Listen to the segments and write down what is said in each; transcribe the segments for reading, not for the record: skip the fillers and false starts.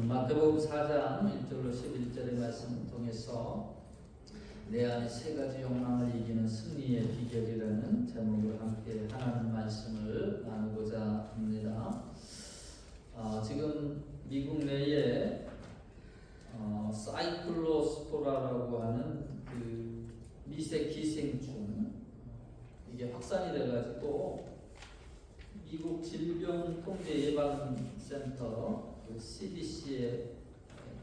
마태복음 4장 1절로 11절의 말씀을 통해서 내 안에 세 가지 욕망을 이기는 승리의 비결이라는 제목으로 함께 하나님 말씀을 나누고자 합니다. 지금 미국 내에 사이클로스포라라고 하는 그 미세 기생충 이게 확산이 돼가지고 미국 질병통제예방센터 그 CDC에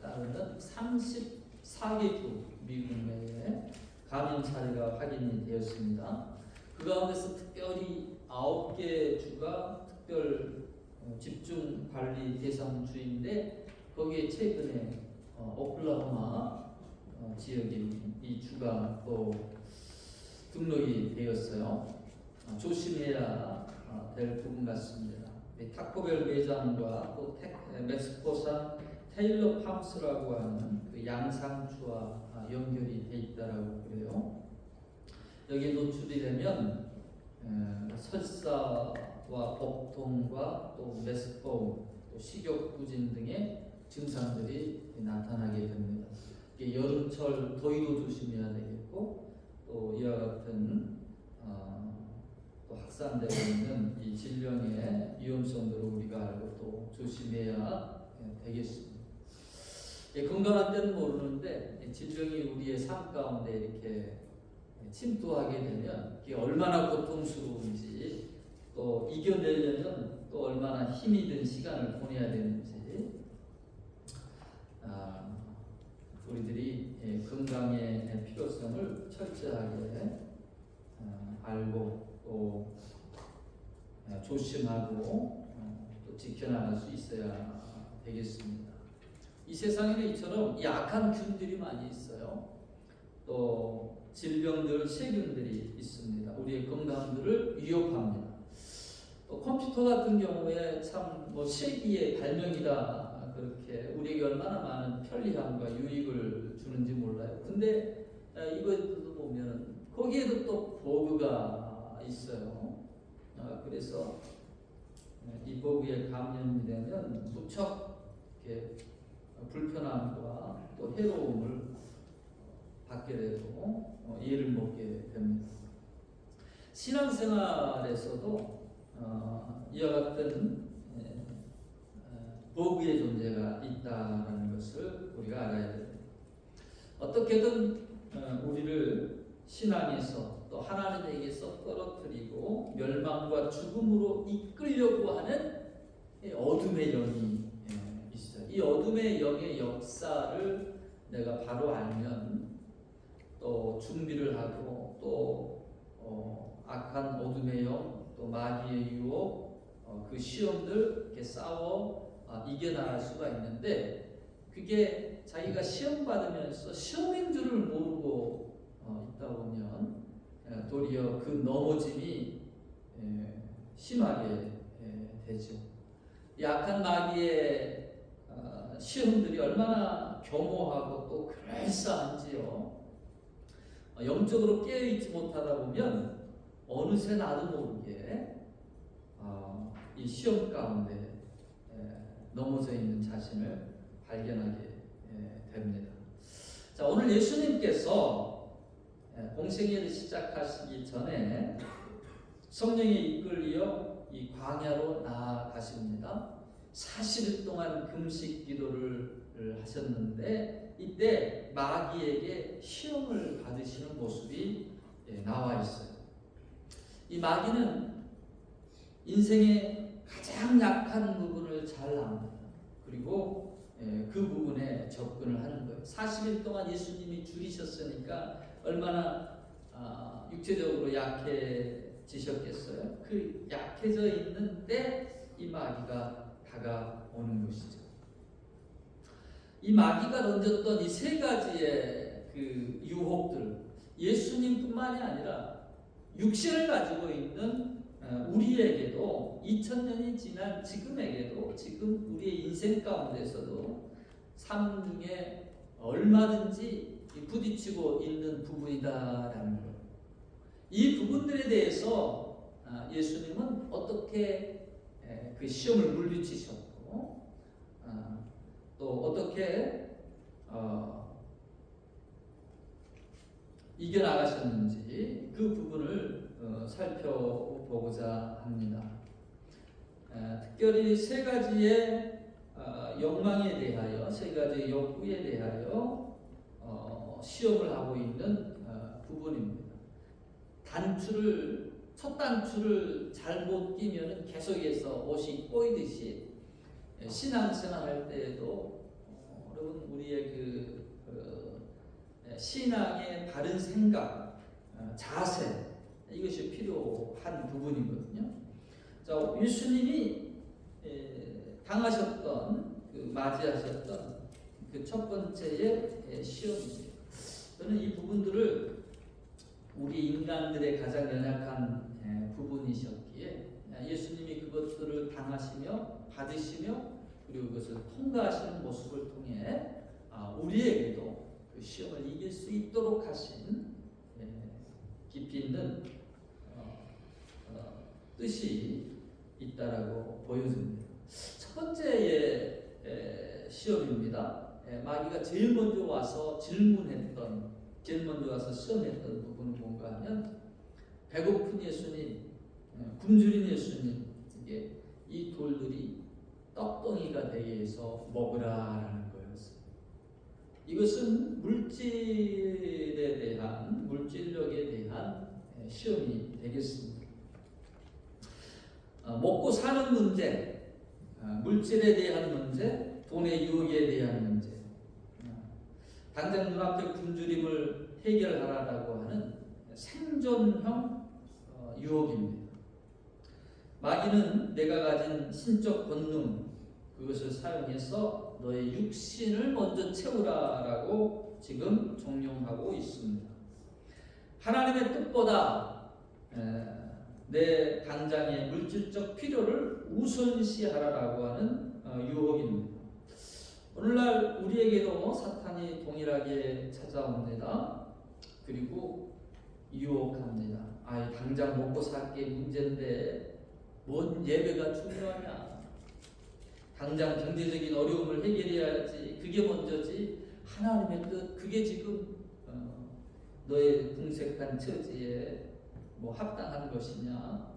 따르는 34개국 미국 내에 감염 사례가 확인이 되었습니다. 그 가운데서 특별히 9개 주가 특별 집중 관리 대상 주인데 거기에 최근에 오클라호마 지역인 이 주가 또 등록이 되었어요. 조심해야 될 부분 같습니다. 타코벨 매장과 또 멕시코산 테일러 팜스라고 하는 그 양상추와 연결이 돼 있다라고 그래요. 여기에 노출이 되면 설사와 복통과 또 메스꺼움, 또 식욕부진 등의 증상들이 나타나게 됩니다. 여름철 더위도 조심해야 되겠고 또 이와 같은 또 확산되고 있는 이 질병의 위험성들을 우리가 알고 또 조심해야 되겠습니다. 건강한 때는 모르는데 질병이 우리의 삶 가운데 이렇게 침투하게 되면 이게 얼마나 고통스러운지 또 이겨내려면 또 얼마나 힘이 든 시간을 보내야 되는지 우리들이 건강의 필요성을 철저하게 알고 또 조심하고 또 지켜나갈 수 있어야 되겠습니다. 이 세상에는 이처럼 약한 균들이 많이 있어요. 또 질병들, 세균들이 있습니다. 우리의 건강들을 위협합니다. 또 컴퓨터 같은 경우에 참 세기의 발명이다 그렇게 우리에게 얼마나 많은 편리함과 유익을 주는지 몰라요. 근데 이것도 보면 거기에도 또 버그가 있어요. 그래서 이 버그에 감염이 되면 무척 이렇게 불편함과 또 해로움을 받게 되고 이해를 먹게 됩니다. 신앙생활에서도 이와 같은 버그의 존재가 있다는 것을 우리가 알아야 됩니다. 어떻게든 우리를 신앙에서 또 하나님에게서 떨어뜨리고 멸망과 죽음으로 이끌려고 하는 어둠의 영이 있어요. 이 어둠의 영의 역사를 내가 바로 알면 또 준비를 하고 또 악한 어둠의 영, 또 마귀의 유혹, 그 시험들 이렇게 싸워 이겨나갈 수가 있는데 그게 자기가 시험 받으면서 시험인 줄을 모르고 있다 보면 도리어 그 넘어짐이 심하게 되죠. 약한 마귀의 시험들이 얼마나 겸허하고 또 그럴싸한지요. 영적으로 깨어있지 못하다 보면 어느새 나도 모르게 이 시험 가운데 넘어져 있는 자신을 발견하게 됩니다. 자, 오늘 예수님께서 공생애를 시작하시기 전에 성령에 이끌려 이 광야로 나아가십니다. 40일 동안 금식 기도를 하셨는데 이때 마귀에게 시험을 받으시는 모습이 나와 있어요. 이 마귀는 인생의 가장 약한 부분을 잘 압니다. 그리고 그 부분에 접근을 하는 거예요. 40일 동안 예수님이 줄이셨으니까 얼마나 육체적으로 약해지셨겠어요. 그 약해져 있는데 이 마귀가 다가오는 것이죠. 이 마귀가 던졌던 이 세 가지의 그 유혹들, 예수님뿐만이 아니라 육신을 가지고 있는 우리에게도 2000년이 지난 지금에게도 지금 우리의 인생 가운데서도 삶 중에 얼마든지 부딪히고 있는 부분이다라는 것. 이 부분들에 대해서 예수님은 어떻게 그 시험을 물리치셨고 또 어떻게 이겨나가셨는지 그 부분을 살펴보고자 합니다. 특별히 세 가지의 욕망에 대하여, 세 가지의 욕구에 대하여 시험을 하고 있는 부분입니다. 첫 단추를 잘못 끼면 계속해서 옷이 꼬이듯이 신앙생활할 때에도 여러분 우리의 신앙의 바른 생각, 자세 이것이 필요한 부분이거든요. 자, 예수님이 당하셨던 맞이하셨던 그 첫 번째의 시험입니다. 저는 이 부분들을 우리 인간들의 가장 연약한 부분이셨기에 예수님이 그것들을 당하시며 받으시며 그리고 그것을 통과하시는 모습을 통해 우리에게도 그 시험을 이길 수 있도록 하신 깊이 있는 뜻이 있다라고 보여집니다. 첫 번째의 시험입니다. 마귀가 제일 먼저 와서 질문했던, 제일 먼저 와서 시험했던 부분은 뭔가 하면 배고픈 예수님, 굶주린 예수님, 이 돌들이 떡덩이가 되게 해서 먹으라라는 거였어요. 이것은 물질에 대한, 물질력에 대한 시험이 되겠습니다. 먹고 사는 문제, 물질에 대한 문제, 돈의 유혹에 대한 문제, 당장 눈앞의 굶주림을 해결하라고 하는 생존형 유혹입니다. 마귀는 내가 가진 신적 본능 그것을 사용해서 너의 육신을 먼저 채우라라고 지금 종용하고 있습니다. 하나님의 뜻보다 내 당장의 물질적 필요를 우선시하라라고 하는 유혹입니다. 오늘날 우리에게도 사탄이 동일하게 찾아옵니다. 그리고 유혹합니다. 당장 먹고 살 게 문제인데 뭔 예배가 중요하냐? 당장 경제적인 어려움을 해결해야지. 그게 먼저지. 하나님의 뜻 그게 지금 너의 궁색한 처지에 합당한 것이냐?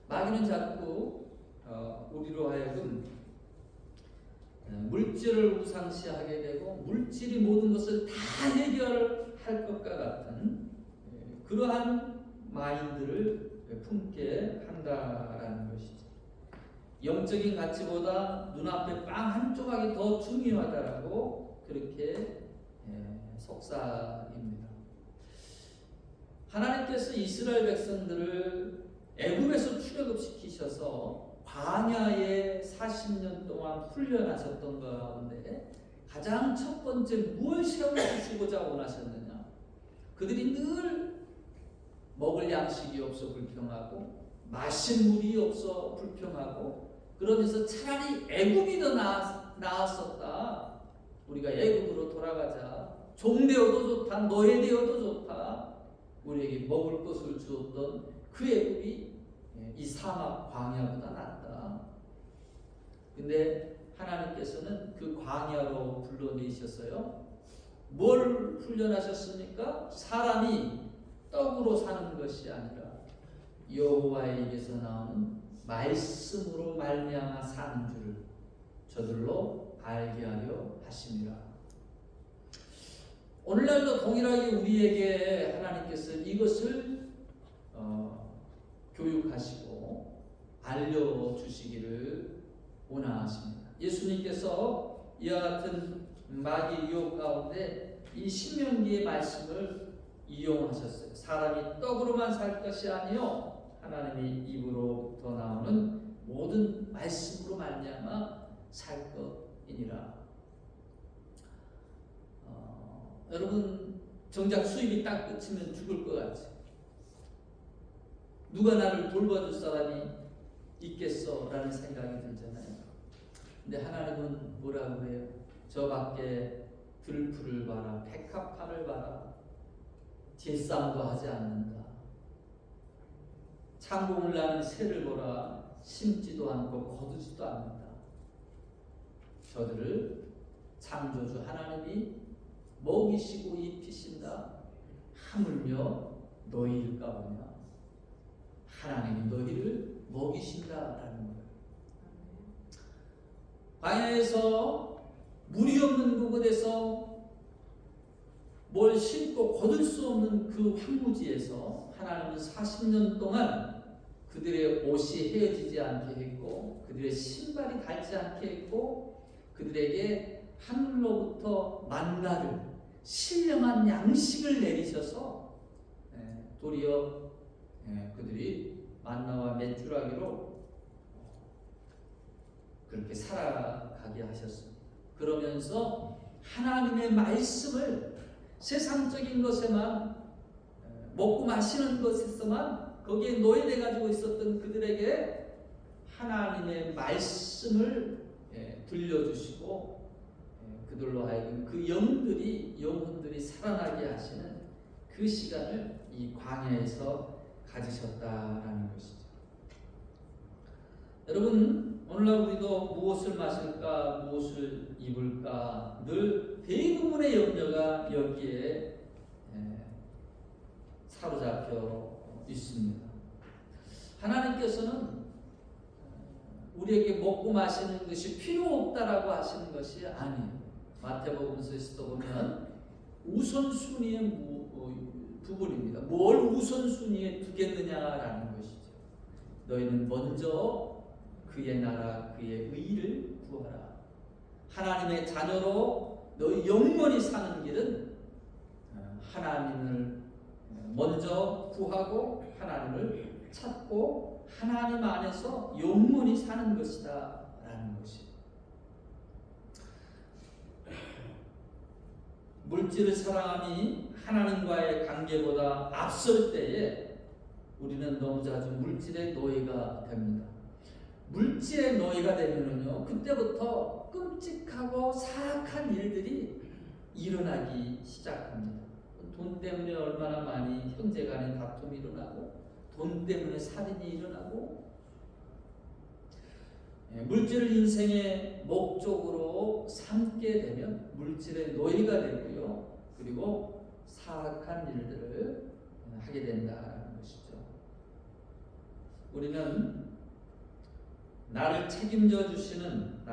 마귀는 자꾸 우리로 하여금 물질을 우상시하게 되고 물질이 모든 것을 다 해결할 것과 같은 그러한 마인드를 품게 한다라는 것이죠. 영적인 가치보다 눈앞의 빵 한 조각이 더 중요하다라고 그렇게 속삭입니다. 하나님께서 이스라엘 백성들을 애굽에서 출애굽시키셔서 광야에 40년 동안 훈련하셨던 가운데 가장 첫 번째 무엇을 세워주시고자 원하셨느냐? 그들이 늘 먹을 양식이 없어 불평하고 마실 물이 없어 불평하고 그러면서 차라리 애굽이 더 나았었다. 우리가 애굽으로 돌아가자. 종 되어도 좋다. 노예 되어도 좋다. 우리에게 먹을 것을 주었던 그 애굽이 이 사막 광야보다 낫다. 근데 하나님께서는 그 광야로 불러내셨어요. 뭘 훈련하셨습니까? 사람이 떡으로 사는 것이 아니라 여호와의 입에서 나오는 말씀으로 말미암아 사는 줄을 저들로 알게 하려 하심이라. 오늘날도 동일하게 우리에게 하나님께서 이것을 교육하시고 알려주시기를 원하십니다. 예수님께서 이와 같은 마귀 유혹 가운데 이 신명기의 말씀을 이용하셨어요. 사람이 떡으로만 살 것이 아니요 하나님의 입으로부터 나오는 모든 말씀으로 말미암아 살 것이니라. 여러분 정작 수입이 딱 그치면 죽을 것 같지. 누가 나를 돌봐줄 사람이 있겠어? 라는 생각이 들잖아요. 근데 하나님은 뭐라고 해요? 저 밖에 들풀을 봐라, 백합화를 봐라, 제쌈도 하지 않는다. 창공을 나는 새를 보라, 심지도 않고 거두지도 않는다. 저들을 창조주 하나님이 먹이시고 입히신다. 하물며 너희일까 보냐. 하나님이 너희를 먹이신다라는 거예요. 광야에서 물이 없는 그곳에서 뭘 심고 거둘 수 없는 그 황무지에서 하나님은 40년 동안 그들의 옷이 헤어지지 않게 했고 그들의 신발이 닳지 않게 했고 그들에게 하늘로부터 만나를 신령한 양식을 내리셔서 도리어 그들이 만나와 메추라기로 그렇게 살아가게 하셨습니다. 그러면서 하나님의 말씀을 세상적인 것에만 먹고 마시는 것에서만 거기에 노예돼 가지고 있었던 그들에게 하나님의 말씀을 들려주시고 그들로 하여금 그 영혼들이 살아나게 하시는 그 시간을 이 광야에서 가지셨다라는 것이죠. 여러분, 오늘날 우리도 무엇을 마실까, 무엇을 입을까 늘 대부분의 염려가 여기에 사로잡혀 있습니다. 하나님께서는 우리에게 먹고 마시는 것이 필요 없다라고 하시는 것이 아니에요. 마태복음서에서도 보면 우선순위의 부분입니다. 뭘 우선순위에 두겠느냐라는 것이죠. 너희는 먼저 그의 나라, 그의 의를 구하라. 하나님의 자녀로 너희 영원히 사는 길은 하나님을 먼저 구하고 하나님을 찾고 하나님 안에서 영원히 사는 것이다 라는 것이에요. 물질을 사랑함이 하나님과의 관계보다 앞설 때에 우리는 너무 자주 물질의 노예가 됩니다. 물질의 노예가 되면은요, 그때부터 끔찍하고 사악한 일들이 일어나기 시작합니다. 돈 때문에 얼마나 많이 형제간의 다툼이 일어나고, 돈 때문에 살인이 일어나고, 물질을 인생의 목적으로 삼게 되면 물질의 노예가 되고요, 그리고 사악한 일들을 하게 된다는 것이죠. 우리는 나를 책임지시는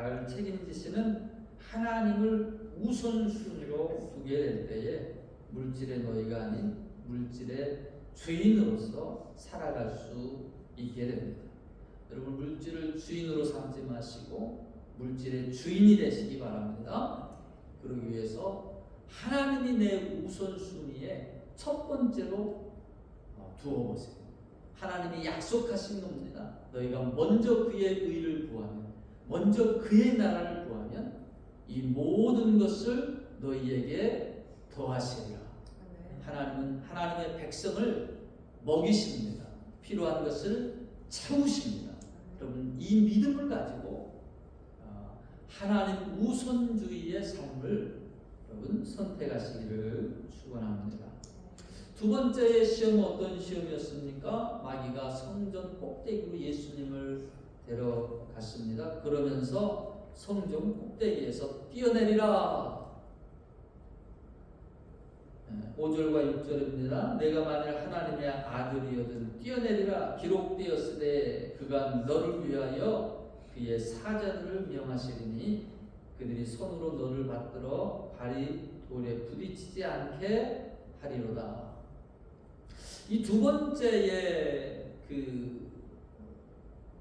하나님을 우선순위로 두게 될 때에 물질의 노예가 아닌 물질의 주인으로서 살아갈 수 있게 됩니다. 여러분, 물질을 주인으로 삼지 마시고 물질의 주인이 되시기 바랍니다. 그러기 위해서 하나님이 내 우선순위에 첫 번째로 두어보세요. 하나님이 약속하신 겁니다. 너희가 먼저 그의 의를 구하면, 먼저 그의 나라를 구하면 이 모든 것을 너희에게 더하시리라. 하나님은 하나님의 백성을 먹이십니다. 필요한 것을 채우십니다. 여러분, 이 믿음을 가지고 하나님 우선주의의 삶을 여러분 선택하시기를 축원합니다. 두 번째 시험은 어떤 시험이었습니까? 마귀가 성전 꼭대기로 예수님을 데려갔습니다. 그러면서 성전 꼭대기에서 뛰어내리라. 5절과 6절입니다. 내가 만일 하나님의 아들이거든 뛰어내리라. 기록되었으되 그가 너를 위하여 그의 사자들을 명하시리니 그들이 손으로 너를 받들어 발이 돌에 부딪히지 않게 하리로다. 이 두 번째의 그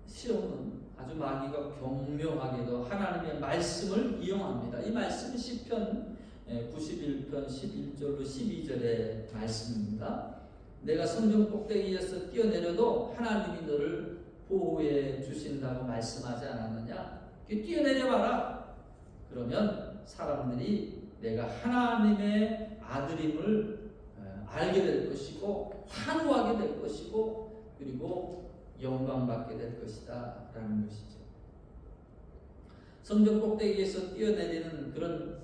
시험은 아주 마귀가 경묘하게도 하나님의 말씀을 이용합니다. 이 말씀은 시편 91편 11절로 12절의 말씀입니다. 내가 성전 꼭대기에서 뛰어내려도 하나님이 너를 보호해 주신다고 말씀하지 않았느냐? 뛰어내려봐라. 그러면 사람들이 내가 하나님의 아들임을 알게 될 것이고 환호하게 될 것이고 그리고 영광받게 될 것이다 라는 것이죠. 성전 꼭대기에서 뛰어내리는 그런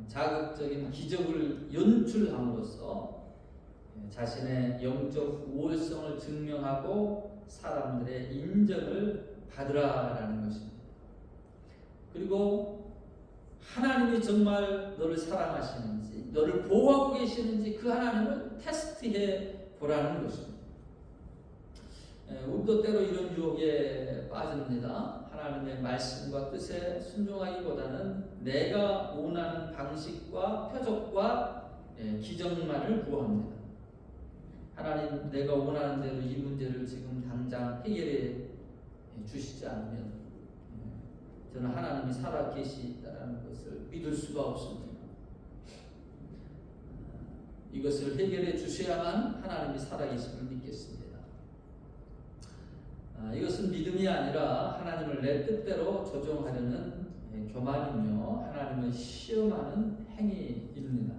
자극적인 기적을 연출함으로써 자신의 영적 우월성을 증명하고 사람들의 인정을 받으라라는 것입니다. 그리고 하나님이 정말 너를 사랑하시는지, 너를 보호하고 계시는지 그 하나님을 테스트해 보라는 것입니다. 우리도 때로 이런 유혹에 빠집니다. 하나님의 말씀과 뜻에 순종하기보다는 내가 원하는 방식과 표적과 기적만을 구합니다. 하나님, 내가 원하는 대로 이 문제를 지금 당장 해결해 주시지 않으면 저는 하나님이 살아 계시다는 것을 믿을 수가 없습니다. 이것을 해결해 주셔야만 하나님이 살아 계심을 믿겠습니다. 이것은 믿음이 아니라 하나님을 내 뜻대로 조종하려는 교만이며 하나님을 시험하는 행위입니다.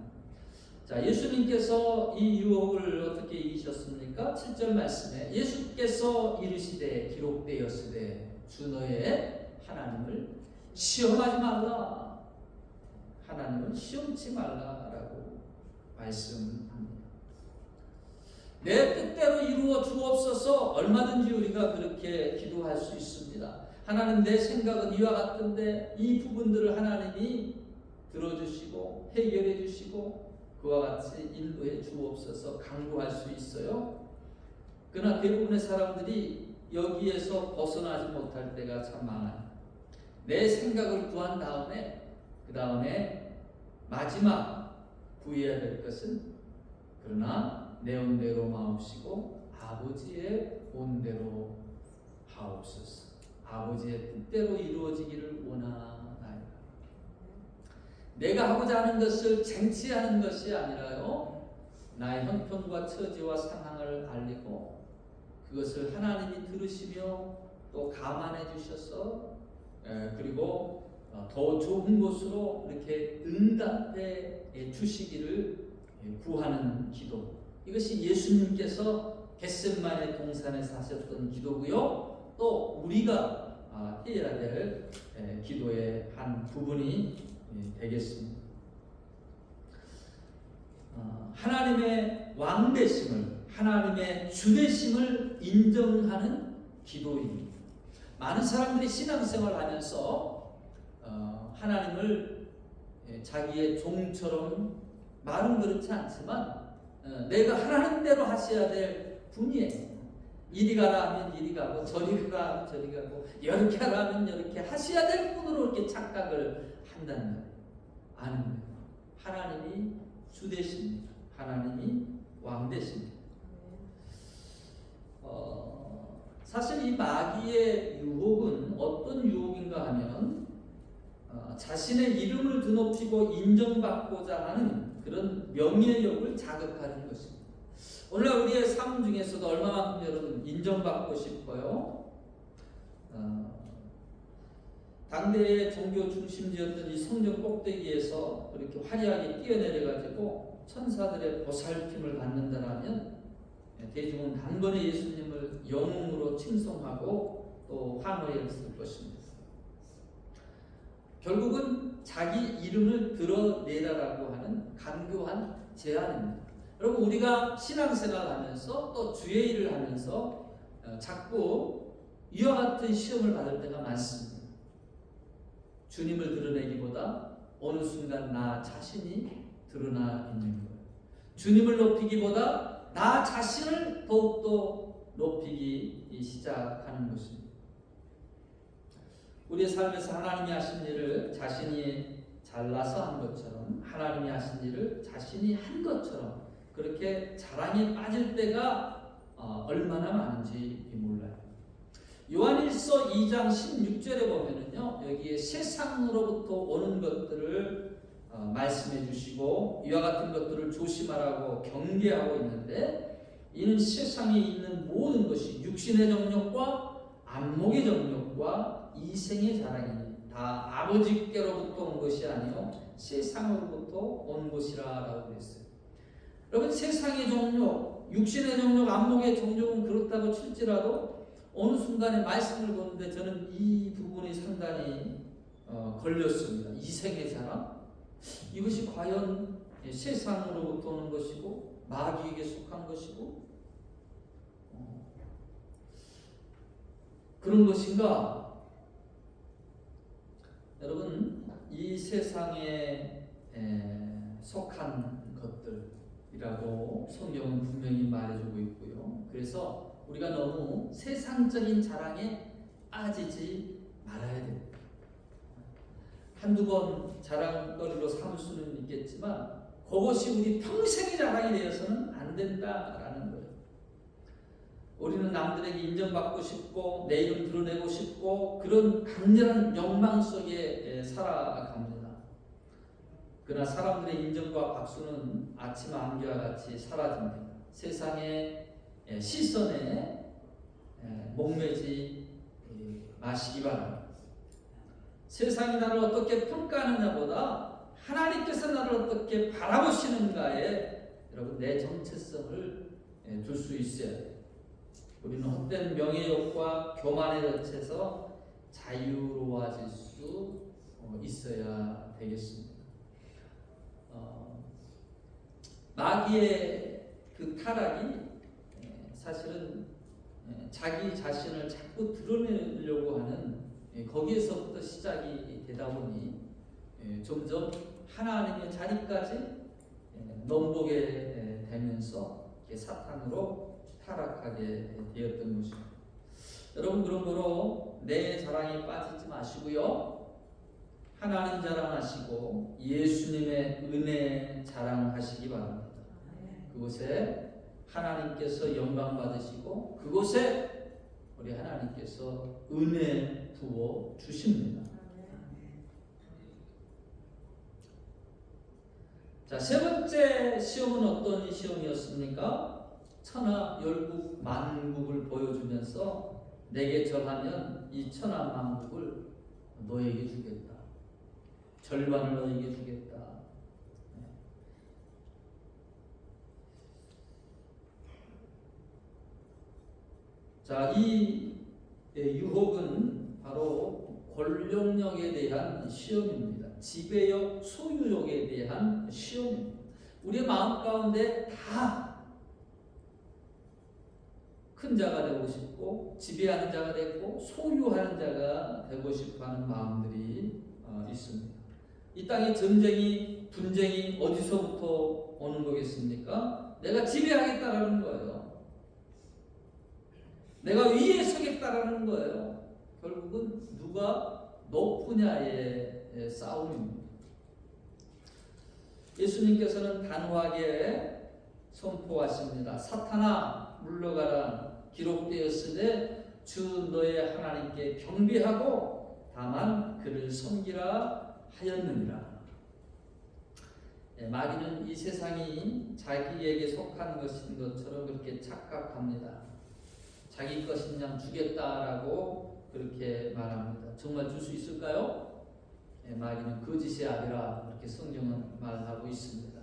자, 예수님께서 이 유혹을 어떻게 이기셨습니까? 7절 말씀에 예수께서 이르시되 기록되었으되 주 너의 하나님을 시험하지 말라. 하나님을 시험치 말라라고 말씀합니다. 내 뜻대로 이루어 주옵소서. 얼마든지 우리가 그렇게 기도할 수 있습니다. 하나님, 내 생각은 이와 같은데 이 부분들을 하나님이 들어주시고 해결해 주시고 그와 같이 인도해 주옵소서 강구할 수 있어요. 그러나 대부분의 사람들이 여기에서 벗어나지 못할 때가 참 많아요. 내 생각을 구한 다음에 그 다음에 마지막 구해야 될 것은 그러나 내 온대로 마옵시고 아버지의 온대로 하옵소서. 아버지의 뜻대로 이루어지기를 원하나이다. 내가 하고자 하는 것을 쟁취하는 것이 아니라요, 나의 형편과 처지와 상황을 알리고 그것을 하나님이 들으시며 또 감안해 주셔서 그리고 더 좋은 곳으로 이렇게 응답해 주시기를 구하는 기도. 이것이 예수님께서 겟세마네 동산에서 하셨던 기도고요. 또 우리가 해야 될 기도의 한 부분이 되겠습니다. 하나님의 왕되심을, 하나님의 주되심을 인정하는 기도입니다. 많은 사람들이 신앙생활을 하면서 하나님을 자기의 종처럼 말은 그렇지 않지만 내가 하라는 대로 하셔야 될 분이에요. 이리 가라 하면 이리 가고 저리 가라 하면 저리 가고 이렇게 하라 하면 이렇게 하셔야 될 분으로 이렇게 착각을 한다는 거예요. 아는 거예요. 하나님이 주 되십니다. 하나님이 왕 되십니다. 사실 이 마귀의 유혹은 어떤 유혹인가 하면 자신의 이름을 드높이고 인정받고자 하는 그런 명예욕을 자극하는 것입니다. 오늘날 우리의 삶 중에서도 얼마만큼 여러분 인정받고 싶어요? 당대의 종교 중심지였던 이 성전 꼭대기에서 그렇게 화려하게 뛰어내려가지고 천사들의 보살핌을 받는다라면 대중은 단번에 예수님을 영웅으로 칭송하고 또 환호했을 것입니다. 결국은 자기 이름을 드러내라라고 하는 간교한 제안입니다. 여러분, 우리가 신앙생활하면서 또 주의 일을 하면서 자꾸 이와 같은 시험을 받을 때가 많습니다. 주님을 드러내기보다 어느 순간 나 자신이 드러나 있는 거예요. 주님을 높이기보다 나 자신을 더욱더 높이기 시작하는 것입니다. 우리의 삶에서 하나님이 하신 일을 자신이 잘나서 한 것처럼, 하나님이 하신 일을 자신이 한 것처럼 그렇게 자랑에 빠질 때가 얼마나 많은지 몰라요. 요한일서 2장 16절에 보면은요, 여기에 세상으로부터 오는 것들을 말씀해 주시고 이와 같은 것들을 조심하라고 경계하고 있는데, 이는 세상에 있는 모든 것이 육신의 정욕과 안목의 정욕과 이생의 자랑이니 다 아버지께로부터 온 것이 아니요 세상으로부터 온 것이라라고 그랬어요. 여러분, 세상의 정욕, 육신의 정욕, 안목의 정욕은 그렇다고 칠지라도 어느 순간에 말씀을 보는데 저는 이 부분이 상당히 걸렸습니다. 이생의 자랑? 이것이 과연 세상으로부터 오는 것이고 마귀에게 속한 것이고 그런 것인가? 여러분, 이 세상에 속한 것들이라고 성경은 분명히 말해주고 있고요. 그래서 우리가 너무 세상적인 자랑에 빠지지 말아야 됩니다. 한두 번 자랑거리로 삼을 수는 있겠지만 그것이 우리 평생의 자랑이 되어서는 안 된다라는 거예요. 우리는 남들에게 인정받고 싶고 내 이름 드러내고 싶고 그런 강렬한 욕망 속에 살아갑니다. 그러나 사람들의 인정과 박수는 아침 안개와 같이 사라집니다. 세상의 시선에 목매지 마시기 바랍니다. 세상이 나를 어떻게 평가하느냐보다 하나님께서 나를 어떻게 바라보시는가에 여러분 내 정체성을 둘 수 있어야 돼요. 우리는 헛된 명예욕과 교만에 덫에서 자유로워질 수 있어야 되겠습니다. 마귀의 그 타락이 사실은 자기 자신을 자꾸 드러내려고 하는 거기에서부터 시작이 되다 보니 점점 하나님의 자리까지 넘보게 되면서 사탄으로 타락하게 되었던 것입니다. 여러분 그러므로 내 자랑에 빠지지 마시고요. 하나님 자랑하시고 예수님의 은혜 자랑하시기 바랍니다. 그곳에 하나님께서 영광 받으시고 그곳에 우리 하나님께서 은혜 부어 주십니다. 자, 세 번째 시험은 어떤 시험이었습니까? 천하 열국 만국을 보여주면서 내게 절하면 이 천하 만국을 너에게 주겠다. 절반을 너에게 주겠다. 자, 이 유혹은 바로 권력력에 대한 시험입니다. 지배욕, 소유욕에 대한 시험입니다. 우리의 마음 가운데 다 큰 자가 되고 싶고 지배하는 자가 되고 소유하는 자가 되고 싶어하는 마음들이 있습니다. 이 땅의 전쟁이 분쟁이 어디서부터 오는 거겠습니까? 내가 지배하겠다라는 거예요. 내가 위에 서겠다라는 거예요. 결국은 누가 높으냐의 싸움입니다. 예수님께서는 단호하게 선포하십니다. 사탄아 물러가라. 기록되었으되 주 너의 하나님께 경배하고 다만 그를 섬기라 하였느니라. 마귀는 이 세상이 자기에게 속한 것인 것처럼 그렇게 착각합니다. 자기 것인 양 주겠다라고 그렇게 말합니다. 정말 줄 수 있을까요? 마귀는 거짓의 아비라 그렇게 성경은 말하고 있습니다.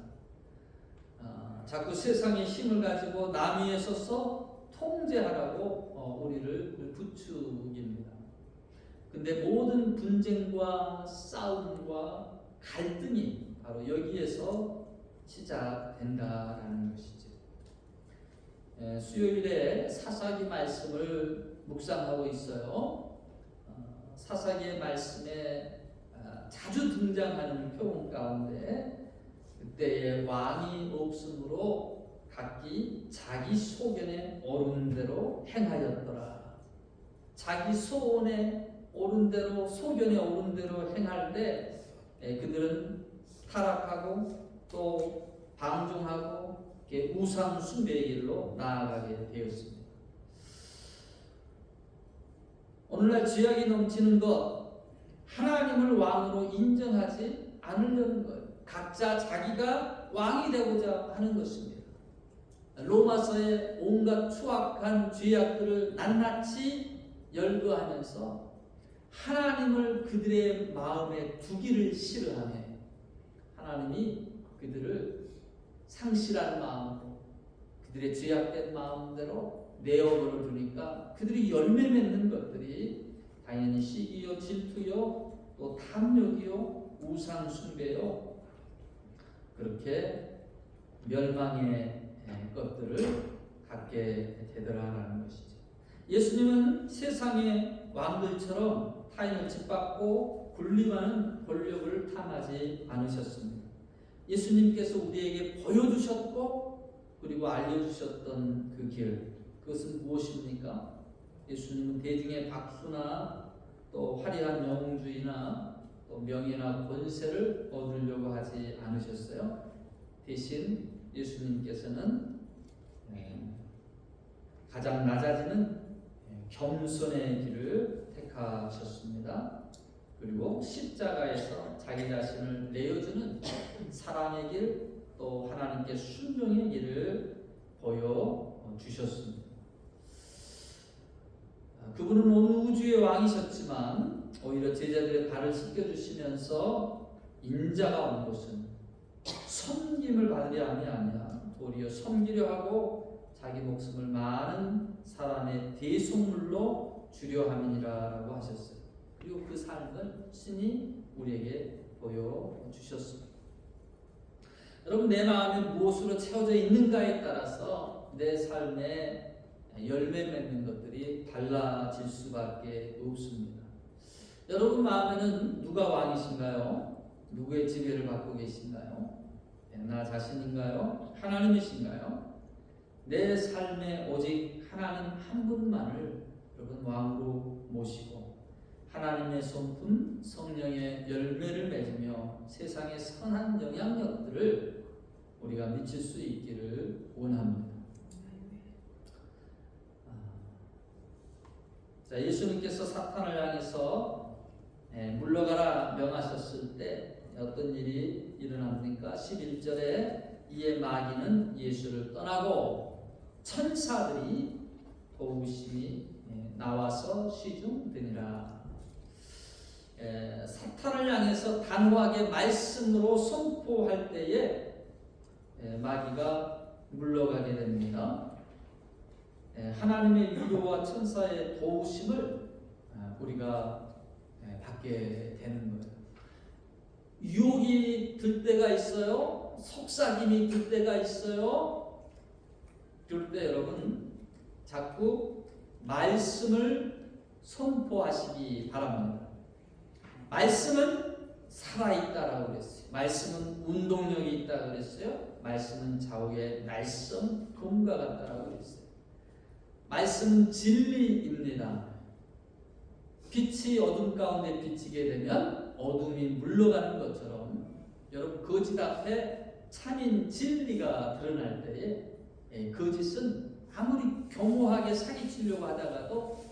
자꾸 세상의 힘을 가지고 남 위에 서서 통제하라고 우리를 부추깁니다. 근데 모든 분쟁과 싸움과 갈등이 바로 여기에서 시작된다라는 것이죠. 수요일에 사사기 말씀을 묵상하고 있어요. 사사기의 말씀에 자주 등장하는 표현 가운데 그때의 왕이 없으므로 각기 자기 소견에 오른 대로 행하였더라. 자기 소원에 오른 대로 소견에 오른 대로 행할 때 그들은 타락하고 또 방종하고 우상 숭배의 길로 나아가게 되었습니다. 오늘날 죄악이 넘치는 것, 하나님을 왕으로 인정하지 않으려는 거예요. 각자 자기가 왕이 되고자 하는 것입니다. 로마서의 온갖 추악한 죄악들을 낱낱이 열거하면서 하나님을 그들의 마음에 두기를 싫어하며 하나님이 그들을 상실한 마음으로 그들의 죄악된 마음대로 내어버려 두니까 그들이 열매 맺는 것들이 당연히 시기요, 질투요, 또 탐욕이요, 우상 숭배요, 그렇게 멸망의 것들을 갖게 되더라라는 것이죠. 예수님은 세상의 왕들처럼 타인을 짓밟고 군림하는 권력을 탐하지 않으셨습니다. 예수님께서 우리에게 보여주셨고 그리고 알려주셨던 그 길, 그것은 무엇입니까? 예수님은 대중의 박수나 또 화려한 영웅주의나 또 명예나 권세를 얻으려고 하지 않으셨어요. 대신 예수님께서는 가장 낮아지는 겸손의 길을 택하셨습니다. 그리고 십자가에서 자기 자신을 내어주는 사랑의 길, 또 하나님께 순종의 길을 보여주셨습니다. 그분은 온 우주의 왕이셨지만 오히려 제자들의 발을 씻겨주시면서 인자가 온 것은 섬김을 받으려 함이 아니라 도리어 섬기려 하고 자기 목숨을 많은 사람의 대속물로 주려 함이니라라고 하셨어요. 그리고 그 삶을 신이 우리에게 보여주셨습니다. 여러분, 내 마음이 무엇으로 채워져 있는가에 따라서 내 삶에 열매 맺는 것들이 달라질 수밖에 없습니다. 여러분 마음에는 누가 왕이신가요? 누구의 지배를 받고 계신가요? 나 자신인가요? 하나님이신가요? 내 삶에 오직 하나님 한 분만을 여러분 왕으로 모시고 하나님의 성품 성령의 열매를 맺으며 세상의 선한 영향력들을 우리가 미칠 수 있기를 원합니다. 자, 예수님께서 사탄을 향해서 물러가라 명하셨을 때 어떤 일이 일어납니까? 11절에 이에 마귀는 예수를 떠나고 천사들이 도우심이 나와서 시중되니라. 사탄을 향해서 단호하게 말씀으로 선포할 때에 마귀가 물러가게 됩니다. 하나님의 위로와 천사의 도우심을 우리가 받게 되는 거예요. 유혹이 들 때가 있어요. 속삭임이 들 때가 있어요. 그럴 때 여러분 자꾸 말씀을 선포하시기 바랍니다. 말씀은 살아있다라고 그랬어요. 말씀은 운동력이 있다고 그랬어요. 말씀은 좌우의 날선 검과 같다라고 그랬어요. 말씀은 진리입니다. 빛이 어둠 가운데 비치게 되면 어둠이 물러가는 것처럼 여러분 거짓 앞에 참인 진리가 드러날 때에 거짓은 아무리 교모하게 사기치려고 하다가도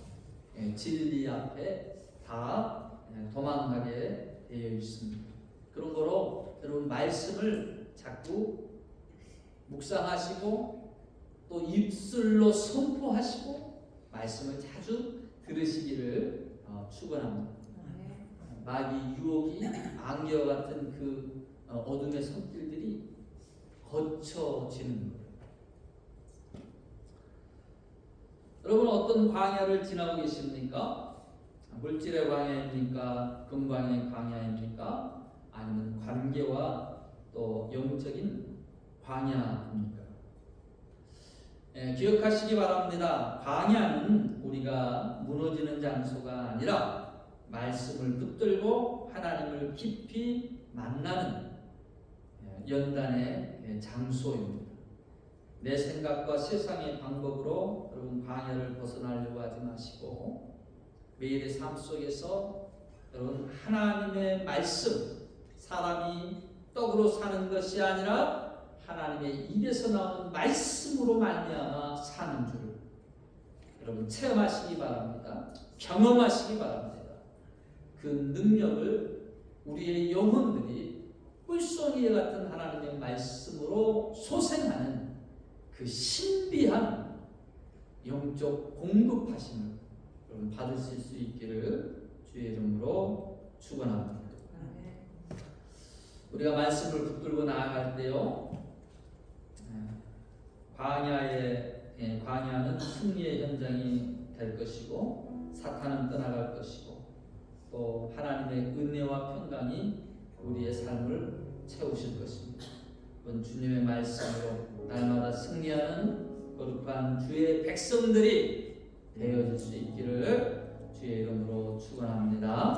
진리 앞에 다 도망가게 되어 있습니다. 그런 거로 여러분 말씀을 자꾸 묵상하시고 또 입술로 선포하시고 말씀을 자주 들으시기를 축원합니다. 마귀 유혹이 안개와 같은 그 어둠의 손길들이 거쳐지는 거예요. 여러분 어떤 광야를 지나고 계십니까? 물질의 광야입니까? 금광의 광야입니까? 아니면 관계와 또 영적인 광야입니까? 기억하시기 바랍니다. 광야는 우리가 무너지는 장소가 아니라 말씀을 붙들고 하나님을 깊이 만나는 연단의 장소입니다. 내 생각과 세상의 방법으로 여러분 광야를 벗어나려고 하지 마시고 매일의 삶 속에서 여러분 하나님의 말씀, 사람이 떡으로 사는 것이 아니라 하나님의 입에서 나오는 말씀으로 말미암아 사는 줄을 여러분 체험하시기 바랍니다. 경험하시기 바랍니다. 그 능력을 우리의 영혼들이 꿀송이 같은 하나님의 말씀으로 소생하는 그 신비한 영적 공급하심을 여러분 받으실 수 있기를 주의 이름으로 축원합니다. 우리가 말씀을 붙들고 나아갈 때요, 광야는 승리의 현장이 될 것이고 사탄은 떠나갈 것이고 또 하나님의 은혜와 평강이 우리의 삶을 채우실 것입니다. 그건 주님의 말씀으로 날마다 승리하는 거룩한 주의 백성들이 되어질 수 있기를 주의 이름으로 축원합니다.